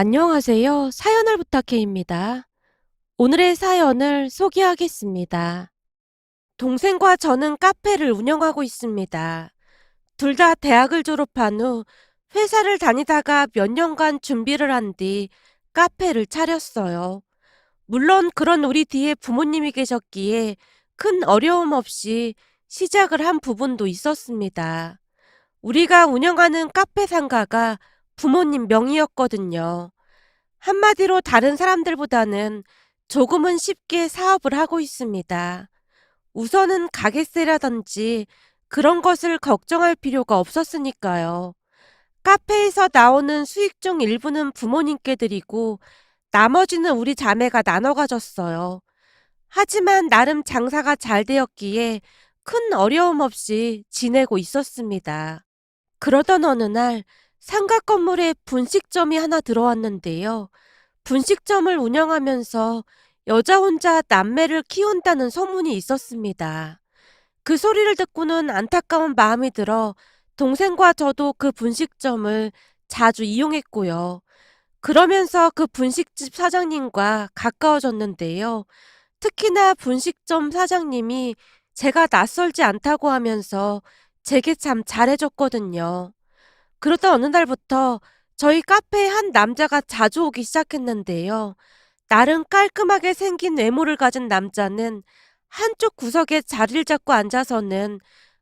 안녕하세요. 사연을 부탁해입니다. 오늘의 사연을 소개하겠습니다. 동생과 저는 카페를 운영하고 있습니다. 둘 다 대학을 졸업한 후 회사를 다니다가 몇 년간 준비를 한 뒤 카페를 차렸어요. 물론 그런 우리 뒤에 부모님이 계셨기에 큰 어려움 없이 시작을 한 부분도 있었습니다. 우리가 운영하는 카페 상가가 부모님 명의였거든요. 한마디로 다른 사람들보다는 조금은 쉽게 사업을 하고 있습니다. 우선은 가게세라든지 그런 것을 걱정할 필요가 없었으니까요. 카페에서 나오는 수익 중 일부는 부모님께 드리고 나머지는 우리 자매가 나눠 가졌어요. 하지만 나름 장사가 잘 되었기에 큰 어려움 없이 지내고 있었습니다. 그러던 어느 날 상가 건물에 분식점이 하나 들어왔는데요. 분식점을 운영하면서 여자 혼자 남매를 키운다는 소문이 있었습니다. 그 소리를 듣고는 안타까운 마음이 들어 동생과 저도 그 분식점을 자주 이용했고요. 그러면서 그 분식집 사장님과 가까워졌는데요. 특히나 분식점 사장님이 제가 낯설지 않다고 하면서 제게 참 잘해줬거든요. 그러다 어느 날부터 저희 카페에 한 남자가 자주 오기 시작했는데요. 나름 깔끔하게 생긴 외모를 가진 남자는 한쪽 구석에 자리를 잡고 앉아서는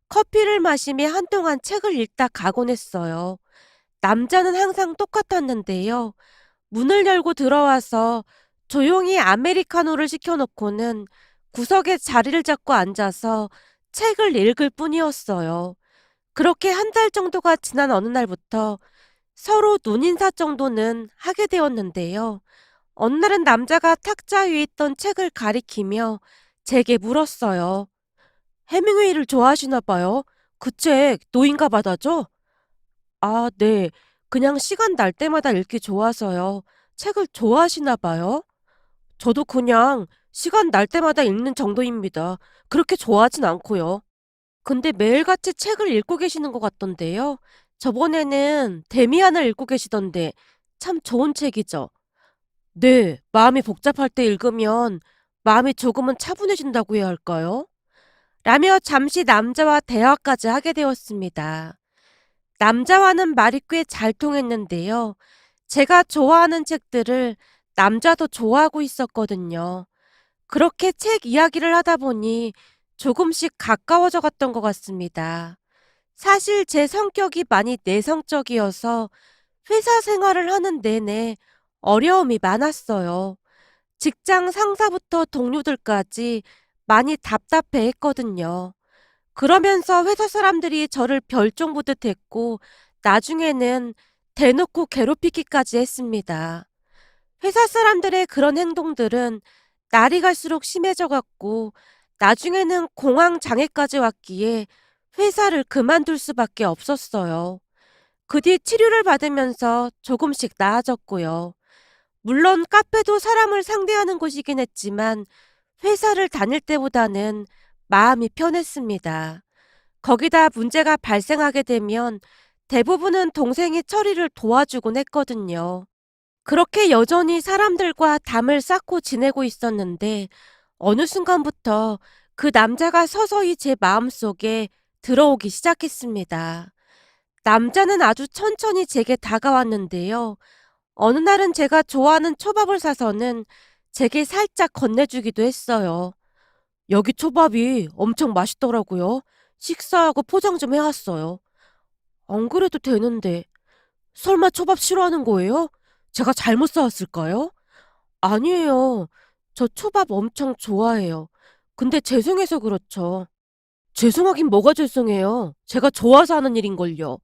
커피를 마시며 한동안 책을 읽다 가곤 했어요. 남자는 항상 똑같았는데요. 문을 열고 들어와서 조용히 아메리카노를 시켜놓고는 구석에 자리를 잡고 앉아서 책을 읽을 뿐이었어요. 그렇게 한 달 정도가 지난 어느 날부터 서로 눈인사 정도는 하게 되었는데요. 어느 날은 남자가 탁자 위에 있던 책을 가리키며 제게 물었어요. 해밍웨이를 좋아하시나 봐요. 그 책 노인가 받아죠? 아, 네. 그냥 시간 날 때마다 읽기 좋아서요. 책을 좋아하시나 봐요. 저도 그냥 시간 날 때마다 읽는 정도입니다. 그렇게 좋아하진 않고요. 근데 매일같이 책을 읽고 계시는 것 같던데요. 저번에는 데미안을 읽고 계시던데 참 좋은 책이죠. 네, 마음이 복잡할 때 읽으면 마음이 조금은 차분해진다고 해야 할까요? 라며 잠시 남자와 대화까지 하게 되었습니다. 남자와는 말이 꽤 잘 통했는데요. 제가 좋아하는 책들을 남자도 좋아하고 있었거든요. 그렇게 책 이야기를 하다 보니 조금씩 가까워져 갔던 것 같습니다. 사실 제 성격이 많이 내성적이어서 회사 생활을 하는 내내 어려움이 많았어요. 직장 상사부터 동료들까지 많이 답답해 했거든요. 그러면서 회사 사람들이 저를 별종 보듯 했고, 나중에는 대놓고 괴롭히기까지 했습니다. 회사 사람들의 그런 행동들은 날이 갈수록 심해져 갔고, 나중에는 공황 장애까지 왔기에 회사를 그만둘 수밖에 없었어요. 그 뒤 치료를 받으면서 조금씩 나아졌고요. 물론 카페도 사람을 상대하는 곳이긴 했지만 회사를 다닐 때보다는 마음이 편했습니다. 거기다 문제가 발생하게 되면 대부분은 동생이 처리를 도와주곤 했거든요. 그렇게 여전히 사람들과 담을 쌓고 지내고 있었는데 어느 순간부터 그 남자가 서서히 제 마음속에 들어오기 시작했습니다. 남자는 아주 천천히 제게 다가왔는데요. 어느 날은 제가 좋아하는 초밥을 사서는 제게 살짝 건네주기도 했어요. 여기 초밥이 엄청 맛있더라고요. 식사하고 포장 좀 해왔어요. 안 그래도 되는데. 설마 초밥 싫어하는 거예요? 제가 잘못 사왔을까요? 아니에요. 저 초밥 엄청 좋아해요. 근데 죄송해서 그렇죠. 죄송하긴 뭐가 죄송해요. 제가 좋아서 하는 일인걸요.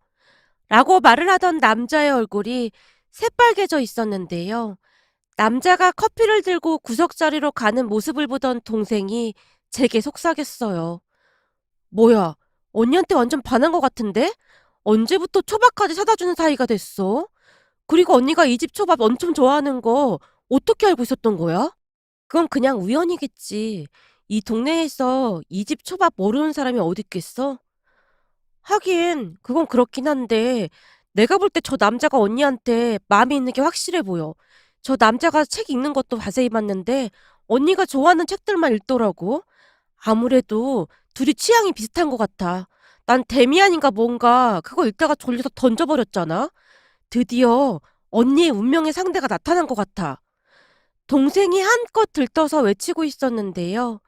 라고 말을 하던 남자의 얼굴이 새빨개져 있었는데요. 남자가 커피를 들고 구석자리로 가는 모습을 보던 동생이 제게 속삭였어요. 뭐야, 언니한테 완전 반한 것 같은데? 언제부터 초밥까지 사다 주는 사이가 됐어? 그리고 언니가 이 집 초밥 엄청 좋아하는 거 어떻게 알고 있었던 거야? 그건 그냥 우연이겠지. 이 동네에서 이 집 초밥 모르는 사람이 어디 있겠어? 하긴 그건 그렇긴 한데 내가 볼 때 저 남자가 언니한테 마음이 있는 게 확실해 보여. 저 남자가 책 읽는 것도 자세히 봤는데 언니가 좋아하는 책들만 읽더라고. 아무래도 둘이 취향이 비슷한 것 같아. 난 데미안인가 뭔가 그거 읽다가 졸려서 던져버렸잖아. 드디어 언니의 운명의 상대가 나타난 것 같아. 동생이 한껏 들떠서 외치고 있었는데요.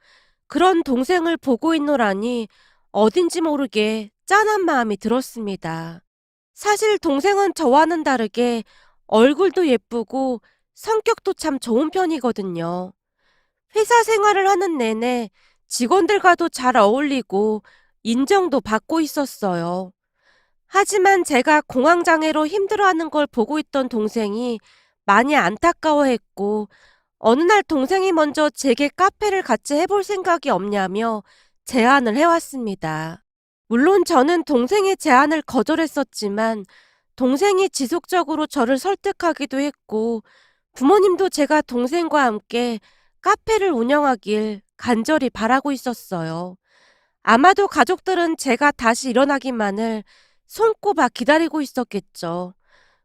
그런 동생을 보고 있노라니 어딘지 모르게 짠한 마음이 들었습니다. 사실 동생은 저와는 다르게 얼굴도 예쁘고 성격도 참 좋은 편이거든요. 회사 생활을 하는 내내 직원들과도 잘 어울리고 인정도 받고 있었어요. 하지만 제가 공황장애로 힘들어하는 걸 보고 있던 동생이 많이 안타까워했고 어느 날 동생이 먼저 제게 카페를 같이 해볼 생각이 없냐며 제안을 해왔습니다. 물론 저는 동생의 제안을 거절했었지만 동생이 지속적으로 저를 설득하기도 했고 부모님도 제가 동생과 함께 카페를 운영하길 간절히 바라고 있었어요. 아마도 가족들은 제가 다시 일어나기만을 손꼽아 기다리고 있었겠죠.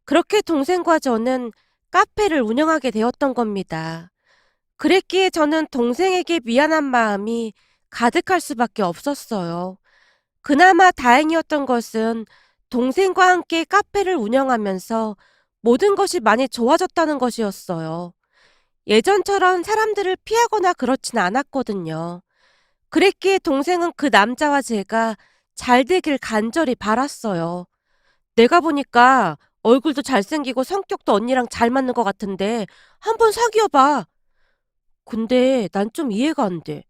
그렇게 동생과 저는 카페를 운영하게 되었던 겁니다. 그랬기에 저는 동생에게 미안한 마음이 가득할 수밖에 없었어요. 그나마 다행이었던 것은 동생과 함께 카페를 운영하면서 모든 것이 많이 좋아졌다는 것이었어요. 예전처럼 사람들을 피하거나 그렇진 않았거든요. 그랬기에 동생은 그 남자와 제가 잘 되길 간절히 바랐어요. 내가 보니까 얼굴도 잘생기고 성격도 언니랑 잘 맞는 것 같은데 한번 사귀어봐. 근데 난 좀 이해가 안 돼.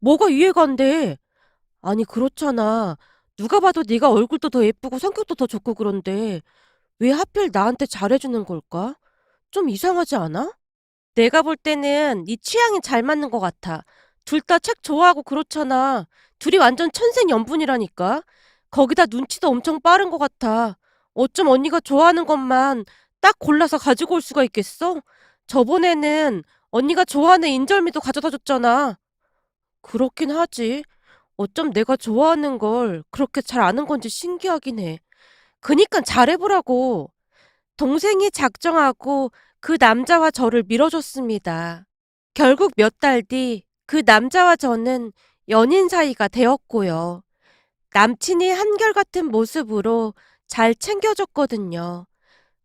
뭐가 이해가 안 돼? 아니 그렇잖아. 누가 봐도 네가 얼굴도 더 예쁘고 성격도 더 좋고 그런데 왜 하필 나한테 잘해주는 걸까? 좀 이상하지 않아? 내가 볼 때는 네 취향이 잘 맞는 것 같아. 둘 다 책 좋아하고 그렇잖아. 둘이 완전 천생연분이라니까. 거기다 눈치도 엄청 빠른 것 같아. 어쩜 언니가 좋아하는 것만 딱 골라서 가지고 올 수가 있겠어? 저번에는 언니가 좋아하는 인절미도 가져다 줬잖아. 그렇긴 하지. 어쩜 내가 좋아하는 걸 그렇게 잘 아는 건지 신기하긴 해. 그니까 잘해보라고. 동생이 작정하고 그 남자와 저를 밀어줬습니다. 결국 몇 달 뒤 그 남자와 저는 연인 사이가 되었고요. 남친이 한결같은 모습으로 잘 챙겨줬거든요.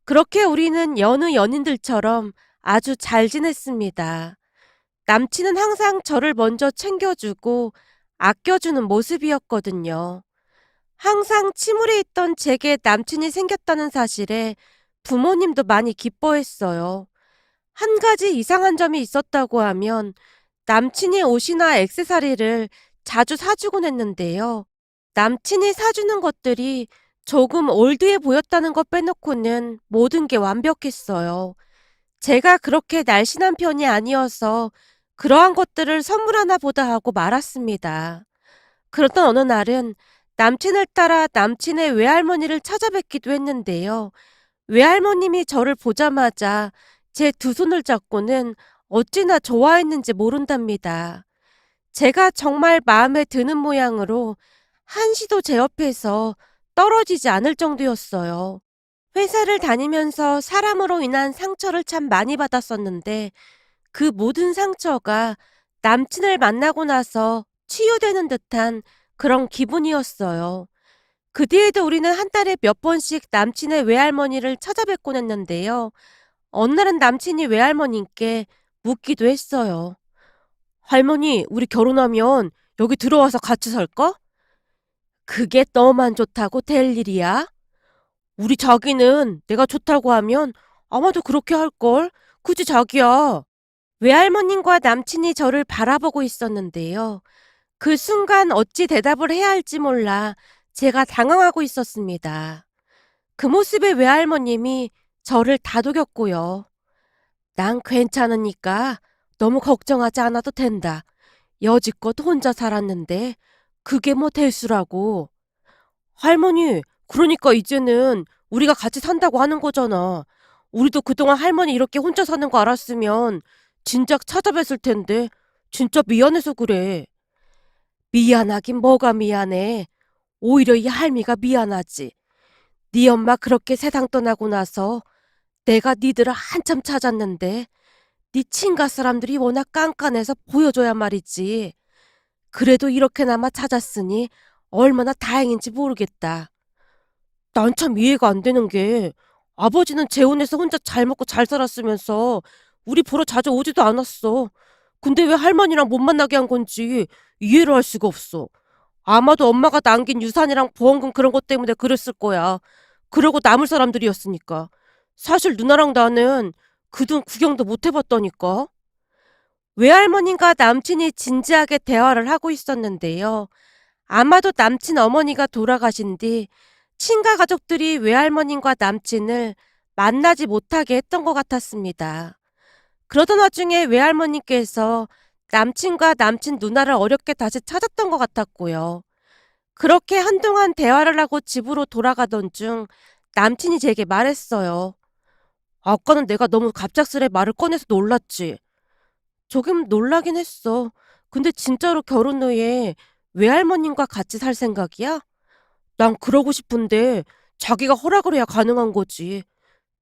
그렇게 우리는 여느 연인들처럼 아주 잘 지냈습니다. 남친은 항상 저를 먼저 챙겨주고 아껴주는 모습이었거든요. 항상 침울해 있던 제게 남친이 생겼다는 사실에 부모님도 많이 기뻐했어요. 한 가지 이상한 점이 있었다고 하면 남친이 옷이나 액세서리를 자주 사주곤 했는데요. 남친이 사주는 것들이 조금 올드해 보였다는 것 빼놓고는 모든 게 완벽했어요. 제가 그렇게 날씬한 편이 아니어서 그러한 것들을 선물하나 보다 하고 말았습니다. 그러던 어느 날은 남친을 따라 남친의 외할머니를 찾아뵙기도 했는데요. 외할머님이 저를 보자마자 제 두 손을 잡고는 어찌나 좋아했는지 모른답니다. 제가 정말 마음에 드는 모양으로 한시도 제 옆에서 떨어지지 않을 정도였어요. 회사를 다니면서 사람으로 인한 상처를 참 많이 받았었는데 그 모든 상처가 남친을 만나고 나서 치유되는 듯한 그런 기분이었어요. 그 뒤에도 우리는 한 달에 몇 번씩 남친의 외할머니를 찾아뵙곤 했는데요. 어느 날은 남친이 외할머니께 묻기도 했어요. 할머니, 우리 결혼하면 여기 들어와서 같이 살까? 그게 너만 좋다고 될 일이야? 우리 자기는 내가 좋다고 하면 아마도 그렇게 할걸? 그지 자기야. 외할머님과 남친이 저를 바라보고 있었는데요. 그 순간 어찌 대답을 해야 할지 몰라 제가 당황하고 있었습니다. 그 모습에 외할머님이 저를 다독였고요. 난 괜찮으니까 너무 걱정하지 않아도 된다. 여지껏 혼자 살았는데 그게 뭐 대수라고. 할머니, 그러니까 이제는 우리가 같이 산다고 하는 거잖아. 우리도 그동안 할머니 이렇게 혼자 사는 거 알았으면 진작 찾아뵀을 텐데 진짜 미안해서 그래. 미안하긴 뭐가 미안해. 오히려 이 할미가 미안하지. 네 엄마 그렇게 세상 떠나고 나서 내가 니들을 한참 찾았는데 네 친가 사람들이 워낙 깐깐해서 보여줘야 말이지. 그래도 이렇게나마 찾았으니 얼마나 다행인지 모르겠다. 난 참 이해가 안 되는 게 아버지는 재혼해서 혼자 잘 먹고 잘 살았으면서 우리 보러 자주 오지도 않았어. 근데 왜 할머니랑 못 만나게 한 건지 이해를 할 수가 없어. 아마도 엄마가 남긴 유산이랑 보험금 그런 것 때문에 그랬을 거야. 그러고 남을 사람들이었으니까. 사실 누나랑 나는 그동 구경도 못 해봤다니까. 외할머니과 남친이 진지하게 대화를 하고 있었는데요. 아마도 남친 어머니가 돌아가신 뒤 친가 가족들이 외할머님과 남친을 만나지 못하게 했던 것 같았습니다. 그러던 와중에 외할머니께서 남친과 남친 누나를 어렵게 다시 찾았던 것 같았고요. 그렇게 한동안 대화를 하고 집으로 돌아가던 중 남친이 제게 말했어요. 아까는 내가 너무 갑작스레 말을 꺼내서 놀랐지. 조금 놀라긴 했어. 근데 진짜로 결혼 후에 외할머님과 같이 살 생각이야? 난 그러고 싶은데 자기가 허락을 해야 가능한 거지.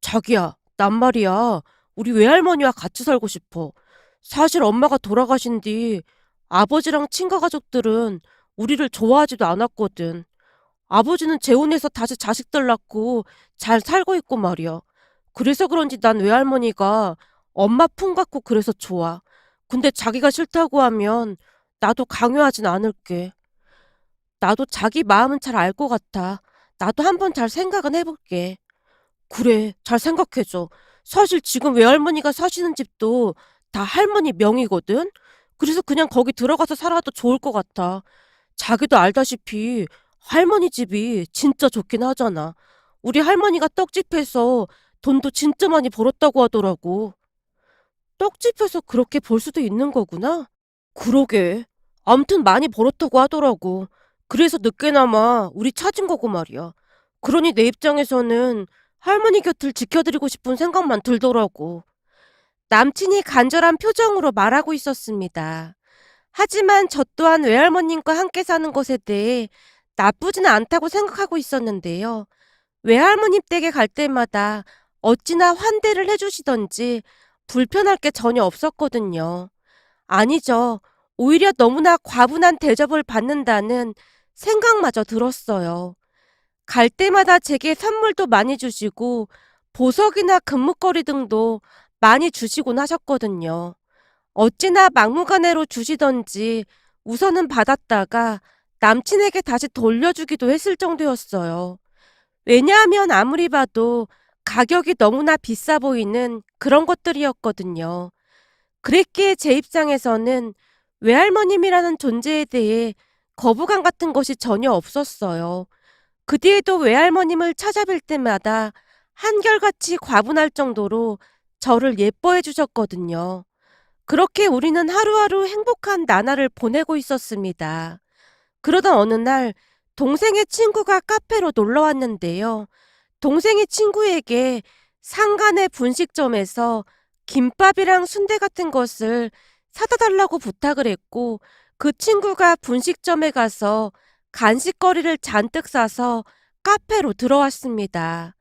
자기야, 난 말이야. 우리 외할머니와 같이 살고 싶어. 사실 엄마가 돌아가신 뒤 아버지랑 친가 가족들은 우리를 좋아하지도 않았거든. 아버지는 재혼해서 다시 자식들 낳고 잘 살고 있고 말이야. 그래서 그런지 난 외할머니가 엄마 품 같고 그래서 좋아. 근데 자기가 싫다고 하면 나도 강요하진 않을게. 나도 자기 마음은 잘 알 것 같아. 나도 한번 잘 생각은 해볼게. 그래, 잘 생각해줘. 사실 지금 외할머니가 사시는 집도 다 할머니 명의거든? 그래서 그냥 거기 들어가서 살아도 좋을 것 같아. 자기도 알다시피 할머니 집이 진짜 좋긴 하잖아. 우리 할머니가 떡집해서 돈도 진짜 많이 벌었다고 하더라고. 떡집에서 그렇게 벌 수도 있는 거구나? 그러게. 암튼 많이 벌었다고 하더라고. 그래서 늦게나마 우리 찾은 거고 말이야. 그러니 내 입장에서는 할머니 곁을 지켜드리고 싶은 생각만 들더라고. 남친이 간절한 표정으로 말하고 있었습니다. 하지만 저 또한 외할머님과 함께 사는 것에 대해 나쁘지는 않다고 생각하고 있었는데요. 외할머님 댁에 갈 때마다 어찌나 환대를 해주시던지 불편할 게 전혀 없었거든요. 아니죠. 오히려 너무나 과분한 대접을 받는다는 생각마저 들었어요. 갈 때마다 제게 선물도 많이 주시고 보석이나 금목걸이 등도 많이 주시곤 하셨거든요. 어찌나 막무가내로 주시던지 우선은 받았다가 남친에게 다시 돌려주기도 했을 정도였어요. 왜냐하면 아무리 봐도 가격이 너무나 비싸 보이는 그런 것들이었거든요. 그랬기에 제 입장에서는 외할머님이라는 존재에 대해 거부감 같은 것이 전혀 없었어요. 그 뒤에도 외할머님을 찾아뵐 때마다 한결같이 과분할 정도로 저를 예뻐해 주셨거든요. 그렇게 우리는 하루하루 행복한 나날을 보내고 있었습니다. 그러던 어느 날 동생의 친구가 카페로 놀러 왔는데요. 동생이 친구에게 상간의 분식점에서 김밥이랑 순대 같은 것을 사다 달라고 부탁을 했고 그 친구가 분식점에 가서 간식거리를 잔뜩 사서 카페로 들어왔습니다.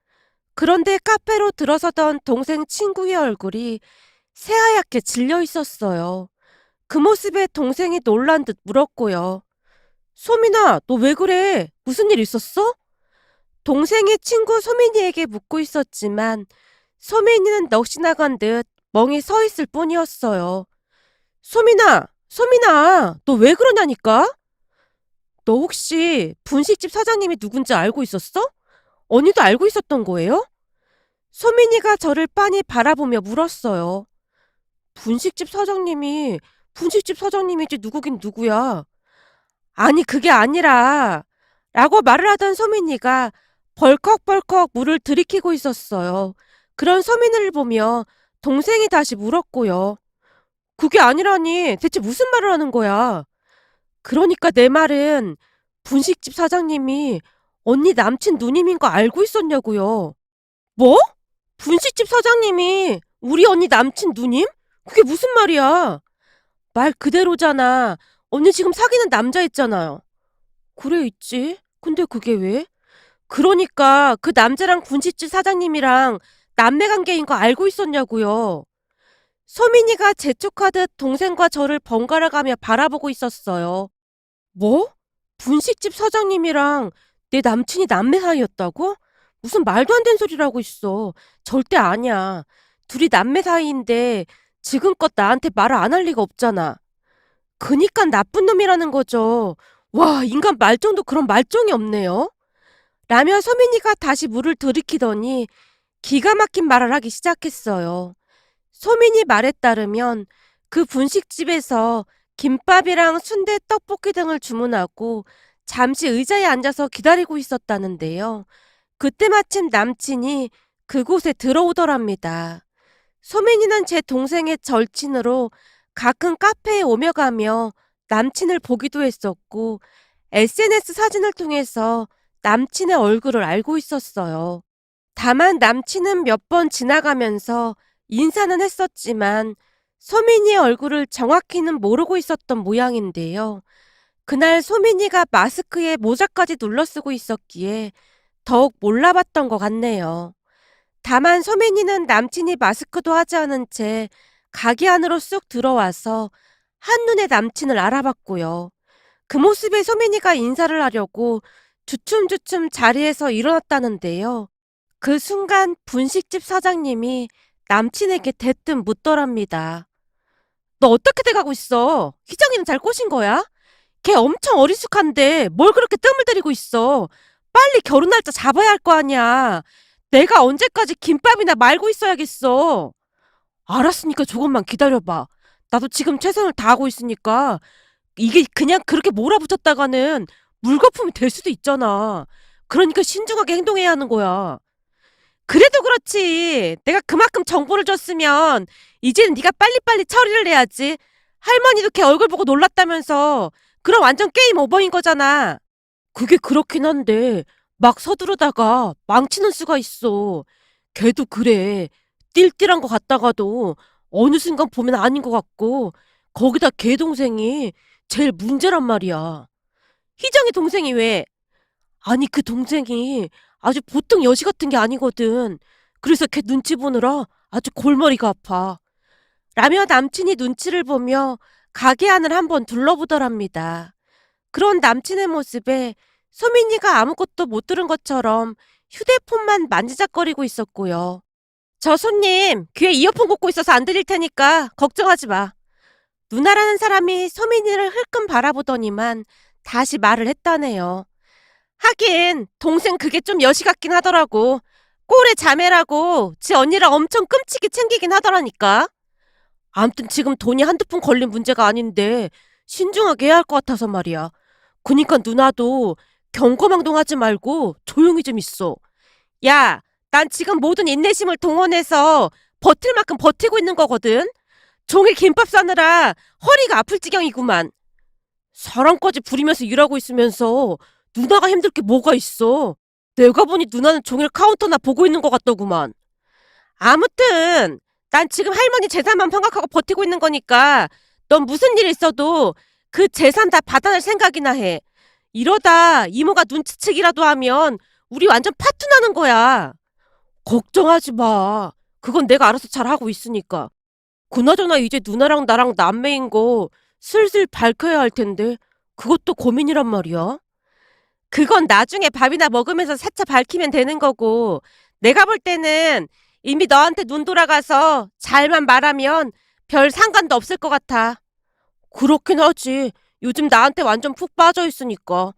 그런데 카페로 들어서던 동생 친구의 얼굴이 새하얗게 질려 있었어요. 그 모습에 동생이 놀란 듯 물었고요. 소민아, 너 왜 그래? 무슨 일 있었어? 동생이 친구 소민이에게 묻고 있었지만 소민이는 넋이 나간 듯 멍이 서 있을 뿐이었어요. 소민아, 소민아, 너 왜 그러냐니까? 너 혹시 분식집 사장님이 누군지 알고 있었어? 언니도 알고 있었던 거예요? 소민이가 저를 빤히 바라보며 물었어요. 분식집 사장님이 분식집 사장님이지 누구긴 누구야. 아니 그게 아니라 라고 말을 하던 소민이가 벌컥벌컥 물을 들이키고 있었어요. 그런 소민이를 보며 동생이 다시 물었고요. 그게 아니라니 대체 무슨 말을 하는 거야? 그러니까 내 말은 분식집 사장님이 언니 남친 누님인 거 알고 있었냐고요. 뭐? 분식집 사장님이 우리 언니 남친 누님? 그게 무슨 말이야? 말 그대로잖아. 언니 지금 사귀는 남자 있잖아요. 그래 있지. 근데 그게 왜? 그러니까 그 남자랑 분식집 사장님이랑 남매 관계인 거 알고 있었냐고요. 소민이가 재촉하듯 동생과 저를 번갈아 가며 바라보고 있었어요. 뭐? 분식집 사장님이랑 내 남친이 남매 사이였다고? 무슨 말도 안 되는 소리를 하고 있어. 절대 아니야. 둘이 남매 사이인데 지금껏 나한테 말을 안 할 리가 없잖아. 그니까 나쁜 놈이라는 거죠. 와, 인간 말정도 그런 말정이 없네요. 라며 소민이가 다시 물을 들이키더니 기가 막힌 말을 하기 시작했어요. 소민이 말에 따르면 그 분식집에서 김밥이랑 순대, 떡볶이 등을 주문하고 잠시 의자에 앉아서 기다리고 있었다는데요. 그때 마침 남친이 그곳에 들어오더랍니다. 소민이는 제 동생의 절친으로 가끔 카페에 오며 가며 남친을 보기도 했었고 SNS 사진을 통해서 남친의 얼굴을 알고 있었어요. 다만 남친은 몇 번 지나가면서 인사는 했었지만 소민이의 얼굴을 정확히는 모르고 있었던 모양인데요. 그날 소민이가 마스크에 모자까지 눌러쓰고 있었기에 더욱 몰라봤던 것 같네요. 다만 소민이는 남친이 마스크도 하지 않은 채 가게 안으로 쑥 들어와서 한눈에 남친을 알아봤고요. 그 모습에 소민이가 인사를 하려고 주춤주춤 자리에서 일어났다는데요. 그 순간 분식집 사장님이 남친에게 대뜸 묻더랍니다. 너 어떻게 돼가고 있어? 희정이는 잘 꼬신 거야? 걔 엄청 어리숙한데 뭘 그렇게 뜸을 들이고 있어? 빨리 결혼 날짜 잡아야 할 거 아니야. 내가 언제까지 김밥이나 말고 있어야겠어. 알았으니까 조금만 기다려봐. 나도 지금 최선을 다하고 있으니까 이게 그냥 그렇게 몰아붙였다가는 물거품이 될 수도 있잖아. 그러니까 신중하게 행동해야 하는 거야. 그래도 그렇지. 내가 그만큼 정보를 줬으면 이제는 네가 빨리빨리 처리를 해야지. 할머니도 걔 얼굴 보고 놀랐다면서. 그럼 완전 게임 오버인 거잖아. 그게 그렇긴 한데 막 서두르다가 망치는 수가 있어. 걔도 그래. 띨띨한 것 같다가도 어느 순간 보면 아닌 것 같고 거기다 걔 동생이 제일 문제란 말이야. 희정이 동생이 왜? 아니 그 동생이 아주 보통 여시 같은 게 아니거든. 그래서 걔 눈치 보느라 아주 골머리가 아파. 라며 남친이 눈치를 보며 가게 안을 한번 둘러보더랍니다. 그런 남친의 모습에 소민이가 아무것도 못 들은 것처럼 휴대폰만 만지작거리고 있었고요. 저 손님, 귀에 이어폰 꽂고 있어서 안 들릴 테니까 걱정하지 마. 누나라는 사람이 소민이를 흘끔 바라보더니만 다시 말을 했다네요. 하긴 동생 그게 좀 여시 같긴 하더라고. 꼴의 자매라고 지 언니랑 엄청 끔찍이 챙기긴 하더라니까. 암튼 지금 돈이 한두 푼 걸린 문제가 아닌데 신중하게 해야 할 것 같아서 말이야. 그니까 누나도 경거망동하지 말고 조용히 좀 있어. 야, 난 지금 모든 인내심을 동원해서 버틸 만큼 버티고 있는 거거든. 종일 김밥 싸느라 허리가 아플 지경이구만. 사람까지 부리면서 일하고 있으면서 누나가 힘들 게 뭐가 있어. 내가 보니 누나는 종일 카운터나 보고 있는 것 같더구만. 아무튼 난 지금 할머니 재산만 생각하고 버티고 있는 거니까 넌 무슨 일 있어도 그 재산 다 받아낼 생각이나 해. 이러다 이모가 눈치채기라도 하면 우리 완전 파투 나는 거야. 걱정하지 마. 그건 내가 알아서 잘하고 있으니까. 그나저나 이제 누나랑 나랑 남매인 거 슬슬 밝혀야 할 텐데 그것도 고민이란 말이야. 그건 나중에 밥이나 먹으면서 차차 밝히면 되는 거고 내가 볼 때는 이미 너한테 눈 돌아가서 잘만 말하면 별 상관도 없을 것 같아. 그렇긴 하지. 요즘 나한테 완전 푹 빠져 있으니까.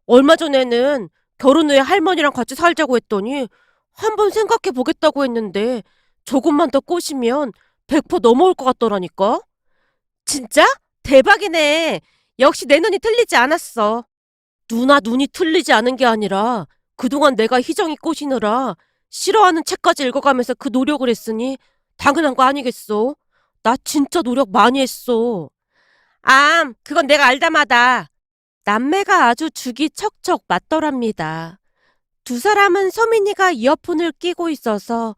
얼마 전에는 결혼 후에 할머니랑 같이 살자고 했더니 한번 생각해 보겠다고 했는데 조금만 더 꼬시면 100% 넘어올 것 같더라니까. 진짜? 대박이네. 역시 내 눈이 틀리지 않았어. 누나 눈이 틀리지 않은 게 아니라 그동안 내가 희정이 꼬시느라 싫어하는 책까지 읽어가면서 그 노력을 했으니 당연한 거 아니겠어? 나 진짜 노력 많이 했어. 그건 내가 알다마다. 남매가 아주 죽이 척척 맞더랍니다. 두 사람은 소민이가 이어폰을 끼고 있어서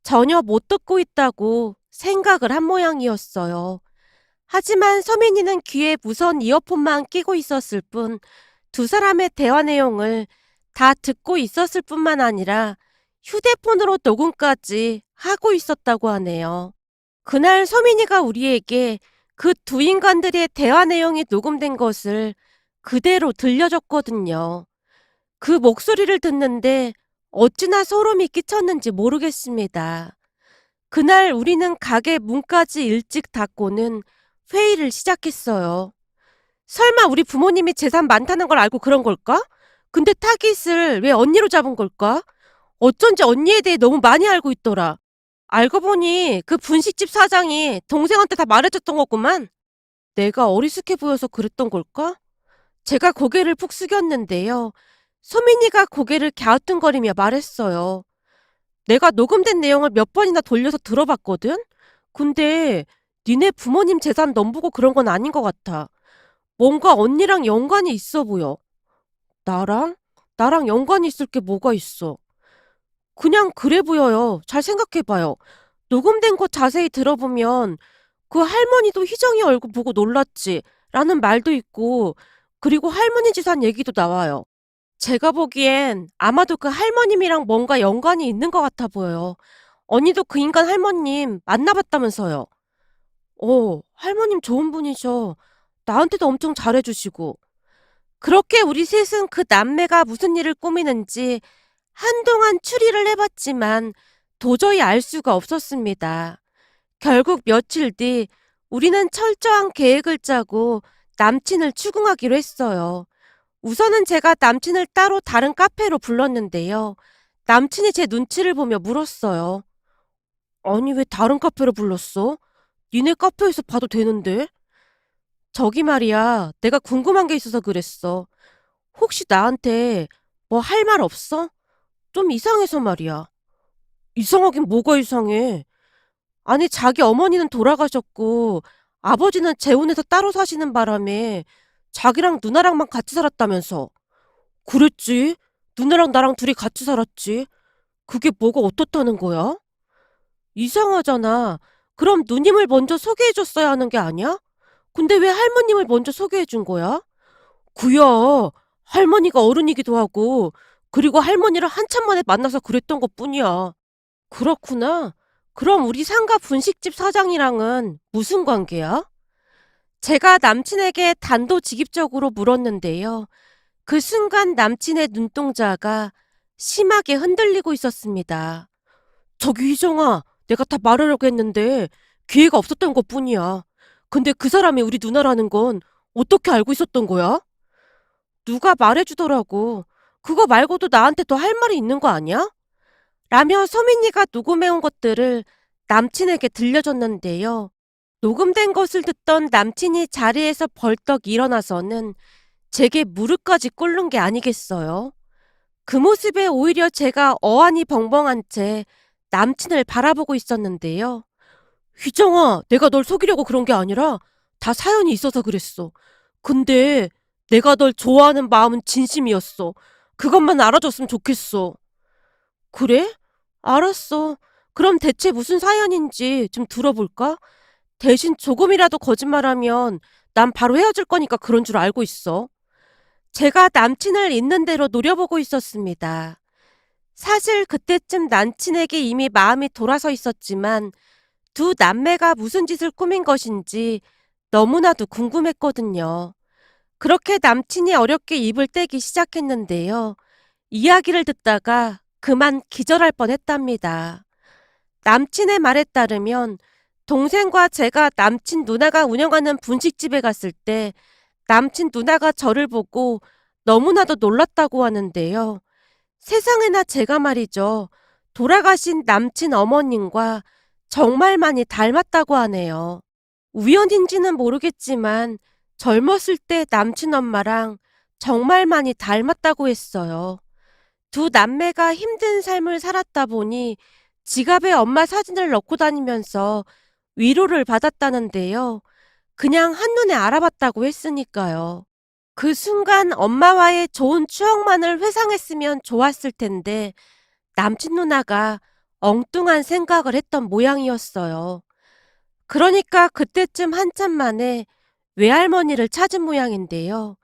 전혀 못 듣고 있다고 생각을 한 모양이었어요. 하지만 소민이는 귀에 무선 이어폰만 끼고 있었을 뿐 두 사람의 대화 내용을 다 듣고 있었을 뿐만 아니라 휴대폰으로 녹음까지 하고 있었다고 하네요. 그날 서민이가 우리에게 그 두 인간들의 대화 내용이 녹음된 것을 그대로 들려줬거든요. 그 목소리를 듣는데 어찌나 소름이 끼쳤는지 모르겠습니다. 그날 우리는 가게 문까지 일찍 닫고는 회의를 시작했어요. 설마 우리 부모님이 재산 많다는 걸 알고 그런 걸까? 근데 타깃을 왜 언니로 잡은 걸까? 어쩐지 언니에 대해 너무 많이 알고 있더라. 알고 보니 그 분식집 사장이 동생한테 다 말해줬던 거구만. 내가 어리숙해 보여서 그랬던 걸까? 제가 고개를 푹 숙였는데요. 소민이가 고개를 갸우뚱거리며 말했어요. 내가 녹음된 내용을 몇 번이나 돌려서 들어봤거든? 근데 니네 부모님 재산 넘보고 그런 건 아닌 것 같아. 뭔가 언니랑 연관이 있어 보여. 나랑? 나랑 연관이 있을 게 뭐가 있어? 그냥 그래 보여요. 잘 생각해봐요. 녹음된 거 자세히 들어보면 그 할머니도 희정이 얼굴 보고 놀랐지 라는 말도 있고 그리고 할머니 재산 얘기도 나와요. 제가 보기엔 아마도 그 할머님이랑 뭔가 연관이 있는 것 같아 보여요. 언니도 그 인간 할머님 만나봤다면서요. 할머님 좋은 분이셔. 나한테도 엄청 잘해주시고. 그렇게 우리 셋은 그 남매가 무슨 일을 꾸미는지 한동안 추리를 해봤지만 도저히 알 수가 없었습니다. 결국 며칠 뒤 우리는 철저한 계획을 짜고 남친을 추궁하기로 했어요. 우선은 제가 남친을 따로 다른 카페로 불렀는데요. 남친이 제 눈치를 보며 물었어요. 아니, 왜 다른 카페로 불렀어? 니네 카페에서 봐도 되는데? 저기 말이야, 내가 궁금한 게 있어서 그랬어. 혹시 나한테 뭐 할 말 없어? 좀 이상해서 말이야. 이상하긴 뭐가 이상해. 아니, 자기 어머니는 돌아가셨고 아버지는 재혼해서 따로 사시는 바람에 자기랑 누나랑만 같이 살았다면서. 그랬지. 누나랑 나랑 둘이 같이 살았지. 그게 뭐가 어떻다는 거야? 이상하잖아. 그럼 누님을 먼저 소개해줬어야 하는 게 아니야? 근데 왜 할머님을 먼저 소개해준 거야? 구야, 할머니가 어른이기도 하고, 그리고 할머니를 한참 만에 만나서 그랬던 것 뿐이야. 그렇구나. 그럼 우리 상가 분식집 사장이랑은 무슨 관계야? 제가 남친에게 단도직입적으로 물었는데요. 그 순간 남친의 눈동자가 심하게 흔들리고 있었습니다. 저기 희정아, 내가 다 말하려고 했는데 기회가 없었던 것뿐이야. 근데 그 사람이 우리 누나라는 건 어떻게 알고 있었던 거야? 누가 말해주더라고. 그거 말고도 나한테 더 할 말이 있는 거 아니야? 라며 서민이가 녹음해온 것들을 남친에게 들려줬는데요. 녹음된 것을 듣던 남친이 자리에서 벌떡 일어나서는 제게 무릎까지 꿇는 게 아니겠어요. 그 모습에 오히려 제가 어안이 벙벙한 채 남친을 바라보고 있었는데요. 희정아, 내가 널 속이려고 그런 게 아니라 다 사연이 있어서 그랬어. 근데 내가 널 좋아하는 마음은 진심이었어. 그것만 알아줬으면 좋겠어. 그래? 알았어. 그럼 대체 무슨 사연인지 좀 들어볼까? 대신 조금이라도 거짓말하면 난 바로 헤어질 거니까 그런 줄 알고 있어. 제가 남친을 있는 대로 노려보고 있었습니다. 사실 그때쯤 남친에게 이미 마음이 돌아서 있었지만 두 남매가 무슨 짓을 꾸민 것인지 너무나도 궁금했거든요. 그렇게 남친이 어렵게 입을 떼기 시작했는데요. 이야기를 듣다가 그만 기절할 뻔했답니다. 남친의 말에 따르면 동생과 제가 남친 누나가 운영하는 분식집에 갔을 때 남친 누나가 저를 보고 너무나도 놀랐다고 하는데요. 세상에나 제가 말이죠. 돌아가신 남친 어머님과 정말 많이 닮았다고 하네요. 우연인지는 모르겠지만 젊었을 때 남친 엄마랑 정말 많이 닮았다고 했어요. 두 남매가 힘든 삶을 살았다 보니 지갑에 엄마 사진을 넣고 다니면서 위로를 받았다는데요. 그냥 한눈에 알아봤다고 했으니까요. 그 순간 엄마와의 좋은 추억만을 회상했으면 좋았을 텐데 남친 누나가 엉뚱한 생각을 했던 모양이었어요. 그러니까 그때쯤 한참 만에 외할머니를 찾은 모양인데요.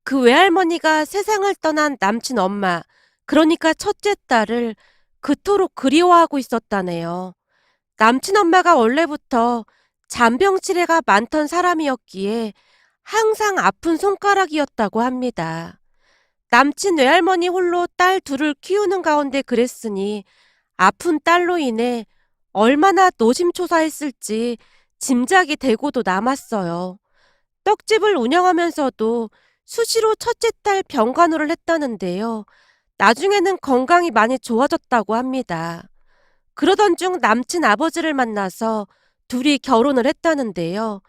그 외할머니가 세상을 떠난 남친 엄마, 그러니까 첫째 딸을 그토록 그리워하고 있었다네요. 남친 엄마가 원래부터 잔병치레가 많던 사람이었기에 항상 아픈 손가락이었다고 합니다. 남친 외할머니 홀로 딸 둘을 키우는 가운데 그랬으니 아픈 딸로 인해 얼마나 노심초사했을지 짐작이 되고도 남았어요. 떡집을 운영하면서도 수시로 첫째 딸 병간호를 했다는데요. 나중에는 건강이 많이 좋아졌다고 합니다. 그러던 중 남친 아버지를 만나서 둘이 결혼을 했다는데요.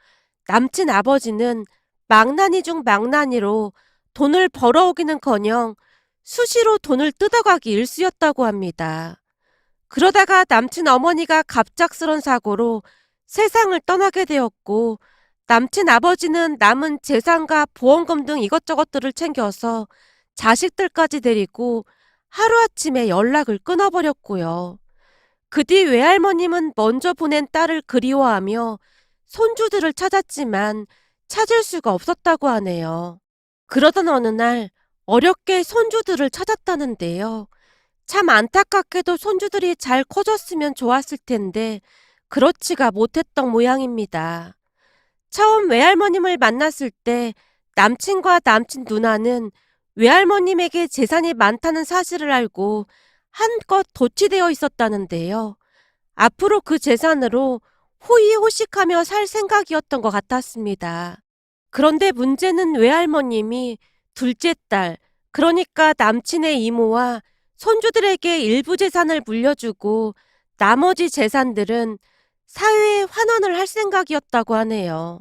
남친 아버지는 망나니 중 망나니로 돈을 벌어오기는커녕 수시로 돈을 뜯어가기 일쑤였다고 합니다. 그러다가 남친 어머니가 갑작스런 사고로 세상을 떠나게 되었고 남친 아버지는 남은 재산과 보험금 등 이것저것들을 챙겨서 자식들까지 데리고 하루아침에 연락을 끊어버렸고요. 그 뒤 외할머님은 먼저 보낸 딸을 그리워하며 손주들을 찾았지만 찾을 수가 없었다고 하네요. 그러던 어느 날 어렵게 손주들을 찾았다는데요. 참 안타깝게도 손주들이 잘 커졌으면 좋았을 텐데 그렇지가 못했던 모양입니다. 처음 외할머님을 만났을 때 남친과 남친 누나는 외할머님에게 재산이 많다는 사실을 알고 한껏 도취되어 있었다는데요. 앞으로 그 재산으로 호의호식하며 살 생각이었던 것 같았습니다. 그런데 문제는 외할머님이 둘째 딸, 그러니까 남친의 이모와 손주들에게 일부 재산을 물려주고 나머지 재산들은 사회에 환원을 할 생각이었다고 하네요.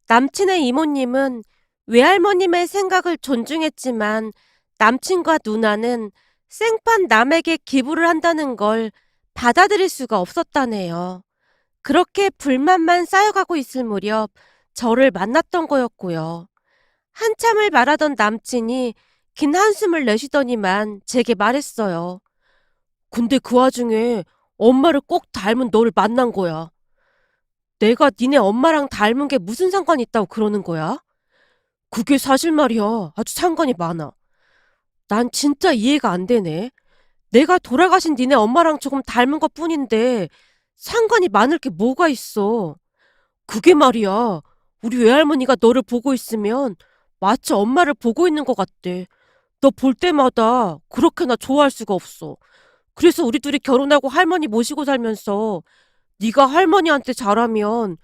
남친의 이모님은 외할머님의 생각을 존중했지만 남친과 누나는 생판 남에게 기부를 한다는 걸 받아들일 수가 없었다네요. 그렇게 불만만 쌓여가고 있을 무렵 저를 만났던 거였고요. 한참을 말하던 남친이 긴 한숨을 내쉬더니만 제게 말했어요. 근데 그 와중에 엄마를 꼭 닮은 너를 만난 거야. 내가 니네 엄마랑 닮은 게 무슨 상관이 있다고 그러는 거야? 그게 사실 말이야. 아주 상관이 많아. 난 진짜 이해가 안 되네. 내가 돌아가신 니네 엄마랑 조금 닮은 것 뿐인데 상관이 많을 게 뭐가 있어. 그게 말이야. 우리 외할머니가 너를 보고 있으면 마치 엄마를 보고 있는 것 같대. 너 볼 때마다 그렇게나 좋아할 수가 없어. 그래서 우리 둘이 결혼하고 할머니 모시고 살면서 네가 할머니한테 잘하면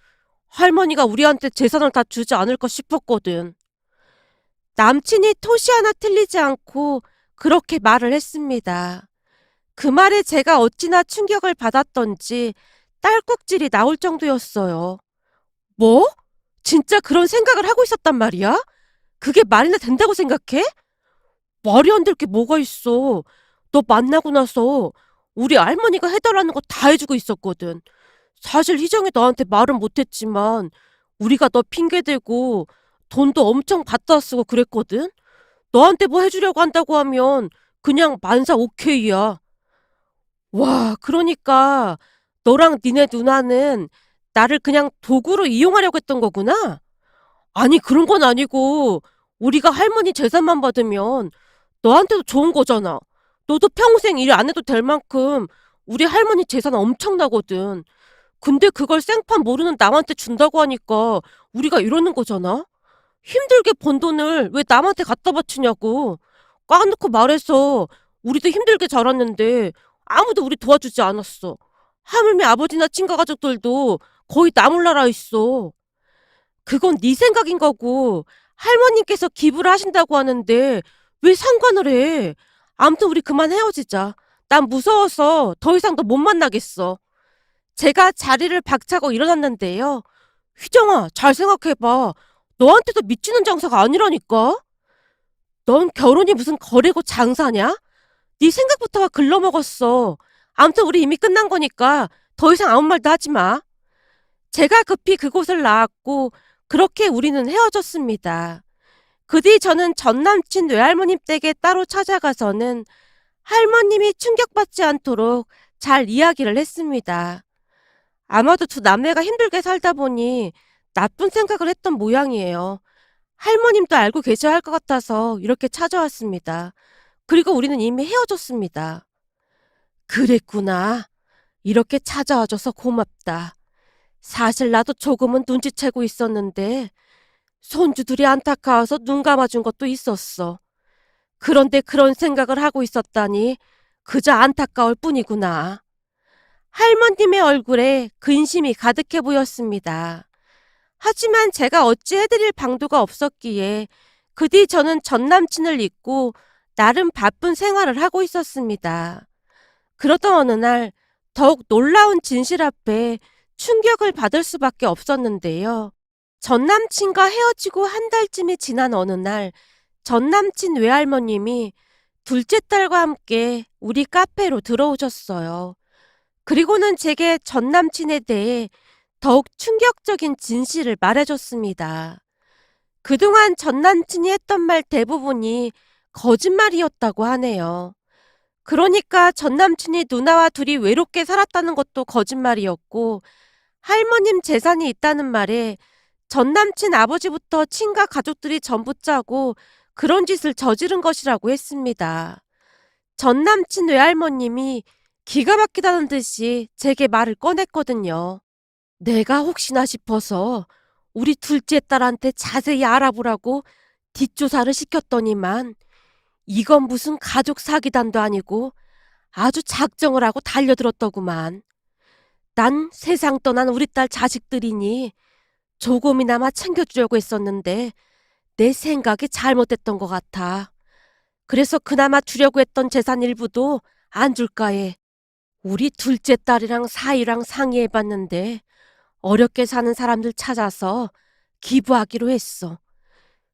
할머니가 우리한테 재산을 다 주지 않을까 싶었거든. 남친이 토시 하나 틀리지 않고 그렇게 말을 했습니다. 그 말에 제가 어찌나 충격을 받았던지 딸꾹질이 나올 정도였어요. 뭐? 진짜 그런 생각을 하고 있었단 말이야? 그게 말이나 된다고 생각해? 말이 안 될 게 뭐가 있어. 너 만나고 나서 우리 할머니가 해달라는 거 다 해주고 있었거든. 사실 희정이 너한테 말은 못했지만 우리가 너 핑계대고 돈도 엄청 받다 쓰고 그랬거든. 너한테 뭐 해주려고 한다고 하면 그냥 만사 오케이야. 와, 그러니까 너랑 니네 누나는 나를 그냥 도구로 이용하려고 했던 거구나? 아니, 그런 건 아니고 우리가 할머니 재산만 받으면 너한테도 좋은 거잖아. 너도 평생 일 안 해도 될 만큼 우리 할머니 재산 엄청나거든. 근데 그걸 생판 모르는 남한테 준다고 하니까 우리가 이러는 거잖아? 힘들게 번 돈을 왜 남한테 갖다 바치냐고. 까놓고 말해서 우리도 힘들게 자랐는데 아무도 우리 도와주지 않았어. 하물며 아버지나 친가 가족들도 거의 나 몰라라 있어. 그건 네 생각인 거고 할머님께서 기부를 하신다고 하는데 왜 상관을 해? 아무튼 우리 그만 헤어지자. 난 무서워서 더 이상 너 못 만나겠어. 제가 자리를 박차고 일어났는데요. 휘정아, 잘 생각해봐. 너한테도 미치는 장사가 아니라니까? 넌 결혼이 무슨 거래고 장사냐? 네 생각부터가 글러먹었어. 아무튼 우리 이미 끝난 거니까 더 이상 아무 말도 하지 마. 제가 급히 그곳을 나왔고 그렇게 우리는 헤어졌습니다. 그 뒤 저는 전남친 외할머님 댁에 따로 찾아가서는 할머님이 충격받지 않도록 잘 이야기를 했습니다. 아마도 두 남매가 힘들게 살다 보니 나쁜 생각을 했던 모양이에요. 할머님도 알고 계셔야 할 것 같아서 이렇게 찾아왔습니다. 그리고 우리는 이미 헤어졌습니다. 그랬구나. 이렇게 찾아와줘서 고맙다. 사실 나도 조금은 눈치채고 있었는데 손주들이 안타까워서 눈 감아준 것도 있었어. 그런데 그런 생각을 하고 있었다니 그저 안타까울 뿐이구나. 할머님의 얼굴에 근심이 가득해 보였습니다. 하지만 제가 어찌 해드릴 방도가 없었기에 그 뒤 저는 전남친을 잊고 나름 바쁜 생활을 하고 있었습니다. 그러던 어느 날 더욱 놀라운 진실 앞에 충격을 받을 수밖에 없었는데요. 전남친과 헤어지고 한 달쯤이 지난 어느 날 전남친 외할머님이 둘째 딸과 함께 우리 카페로 들어오셨어요. 그리고는 제게 전남친에 대해 더욱 충격적인 진실을 말해줬습니다. 그동안 전남친이 했던 말 대부분이 거짓말이었다고 하네요. 그러니까 전남친이 누나와 둘이 외롭게 살았다는 것도 거짓말이었고, 할머님 재산이 있다는 말에 전남친 아버지부터 친가 가족들이 전부 짜고 그런 짓을 저지른 것이라고 했습니다. 전남친 외할머님이 기가 막히다는 듯이 제게 말을 꺼냈거든요. 내가 혹시나 싶어서 우리 둘째 딸한테 자세히 알아보라고 뒷조사를 시켰더니만 이건 무슨 가족 사기단도 아니고 아주 작정을 하고 달려들었더구만. 난 세상 떠난 우리 딸 자식들이니 조금이나마 챙겨주려고 했었는데 내 생각이 잘못됐던 것 같아. 그래서 그나마 주려고 했던 재산 일부도 안 줄까 해. 우리 둘째 딸이랑 사위랑 상의해봤는데 어렵게 사는 사람들 찾아서 기부하기로 했어.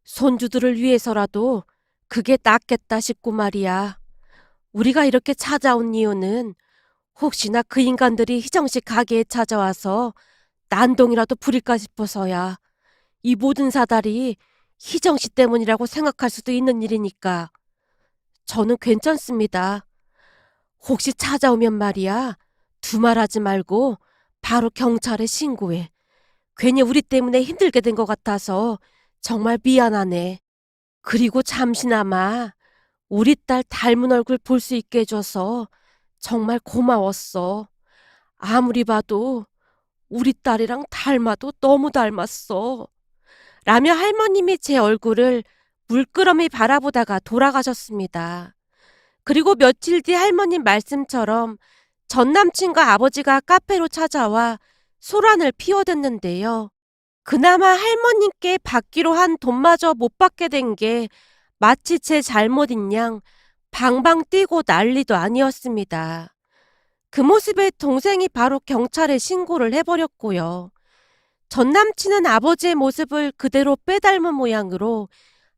손주들을 위해서라도 그게 낫겠다 싶고 말이야. 우리가 이렇게 찾아온 이유는 혹시나 그 인간들이 희정씨 가게에 찾아와서 난동이라도 부릴까 싶어서야. 이 모든 사달이 희정씨 때문이라고 생각할 수도 있는 일이니까. 저는 괜찮습니다. 혹시 찾아오면 말이야. 두말하지 말고 바로 경찰에 신고해. 괜히 우리 때문에 힘들게 된 것 같아서 정말 미안하네. 그리고 잠시나마 우리 딸 닮은 얼굴 볼 수 있게 해줘서 정말 고마웠어. 아무리 봐도 우리 딸이랑 닮아도 너무 닮았어. 라며 할머님이 제 얼굴을 물끄러미 바라보다가 돌아가셨습니다. 그리고 며칠 뒤 할머님 말씀처럼 전남친과 아버지가 카페로 찾아와 소란을 피워댔는데요. 그나마 할머님께 받기로 한 돈마저 못 받게 된 게 마치 제 잘못인 양 방방 뛰고 난리도 아니었습니다. 그 모습에 동생이 바로 경찰에 신고를 해버렸고요. 전남친은 아버지의 모습을 그대로 빼닮은 모양으로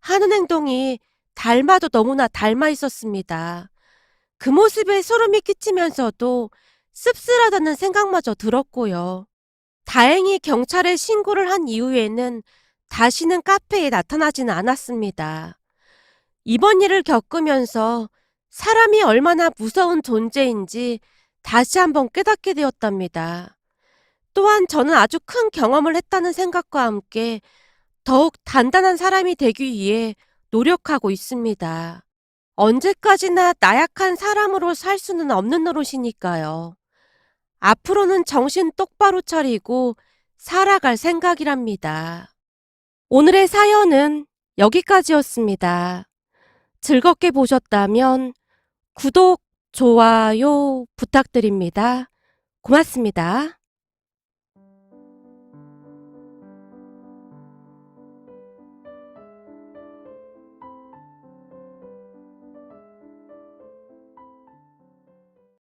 하는 행동이 닮아도 너무나 닮아 있었습니다. 그 모습에 소름이 끼치면서도 씁쓸하다는 생각마저 들었고요. 다행히 경찰에 신고를 한 이후에는 다시는 카페에 나타나지는 않았습니다. 이번 일을 겪으면서 사람이 얼마나 무서운 존재인지 다시 한번 깨닫게 되었답니다. 또한 저는 아주 큰 경험을 했다는 생각과 함께 더욱 단단한 사람이 되기 위해 노력하고 있습니다. 언제까지나 나약한 사람으로 살 수는 없는 노릇이니까요. 앞으로는 정신 똑바로 차리고 살아갈 생각이랍니다. 오늘의 사연은 여기까지였습니다. 즐겁게 보셨다면 구독, 좋아요 부탁드립니다. 고맙습니다.